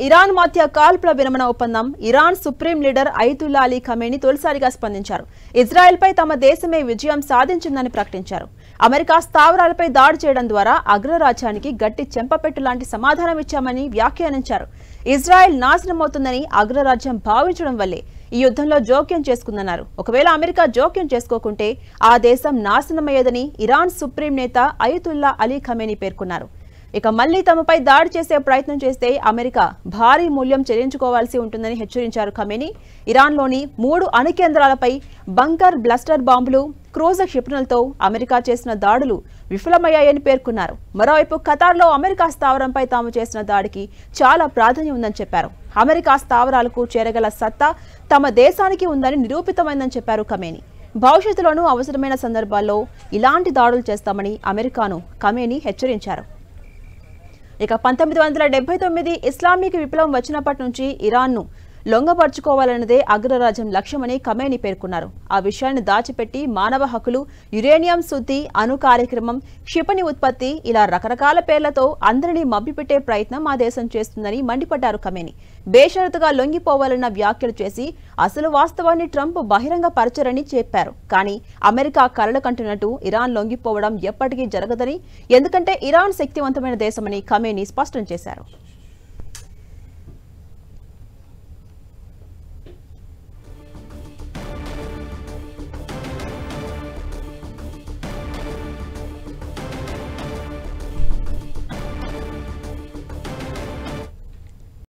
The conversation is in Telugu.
ఇరాన్ మధ్య కాల్పుల విరమణ ఒప్పందం Iran supreme leader Ayatollah Ali Khamenei తొలిసారిగా స్పందించారు. ఇజ్రాయెల్పై తమ దేశమే విజయం సాధించిందని ప్రకటించారు. అమెరికా స్థావరాలపై దాడి చేయడం ద్వారా అగ్రరాజ్యానికి గట్టి చెంపపెట్టు లాంటి సమాధానం ఇచ్చామని వ్యాఖ్యానించారు. ఇజ్రాయెల్ నాశనమవుతుందని అగ్రరాజ్యం భావించడం వల్లే ఈ యుద్ధంలో జోక్యం చేసుకుందన్నారు. ఒకవేళ అమెరికా జోక్యం చేసుకోకుంటే ఆ దేశం నాశనమయ్యేదని ఇరాన్ సుప్రీం నేత అయతుల్లా అలీ ఖమేనీ పేర్కొన్నారు. ఇక మళ్లీ తమపై దాడి చేసే ప్రయత్నం చేస్తే అమెరికా భారీ మూల్యం చెల్లించుకోవాల్సి ఉంటుందని హెచ్చరించారు ఖమేనీ. ఇరాన్లోని 3 అణు కేంద్రాలపై బంకర్ బ్లస్టర్ బాంబులు, క్రూజర్ క్షిపణులతో అమెరికా చేసిన దాడులు విఫలమయ్యాయని పేర్కొన్నారు. మరోవైపు ఖతార్లో అమెరికా స్థావరంపై తాము చేసిన దాడికి చాలా ప్రాధాన్యం ఉందని చెప్పారు. అమెరికా స్థావరాలకు చేరగల సత్తా తమ దేశానికి ఉందని నిరూపితమైందని చెప్పారు ఖమేనీ. భవిష్యత్తులోనూ అవసరమైన సందర్భాల్లో ఇలాంటి దాడులు చేస్తామని అమెరికాను ఖమేనీ హెచ్చరించారు. ఇక 1979 ఇస్లామిక్ విప్లవం వచ్చినప్పటి నుంచి ఇరాన్ను లొంగపరుచుకోవాలన్నదే అగ్రరాజ్యం లక్ష్యమని ఖమేనీ పేర్కొన్నారు. ఆ విషయాన్ని దాచిపెట్టి మానవ హక్కులు, యురేనియం శుద్ధి, అణు కార్యక్రమం, క్షిపణి ఉత్పత్తి ఇలా రకరకాల పేర్లతో అందరినీ మభ్యపెట్టే ప్రయత్నం ఆ దేశం చేస్తుందని మండిపడ్డారు ఖమేనీ. బేషరతుగా లొంగిపోవాలన్న వ్యాఖ్యలు చేసి అసలు వాస్తవాన్ని ట్రంప్ బహిరంగ పరచరని చెప్పారు. కానీ అమెరికా కలలు కంటున్నట్టు ఇరాన్ లొంగిపోవడం ఎప్పటికీ జరగదని, ఎందుకంటే ఇరాన్ శక్తివంతమైన దేశమని ఖమేనీ స్పష్టం చేశారు.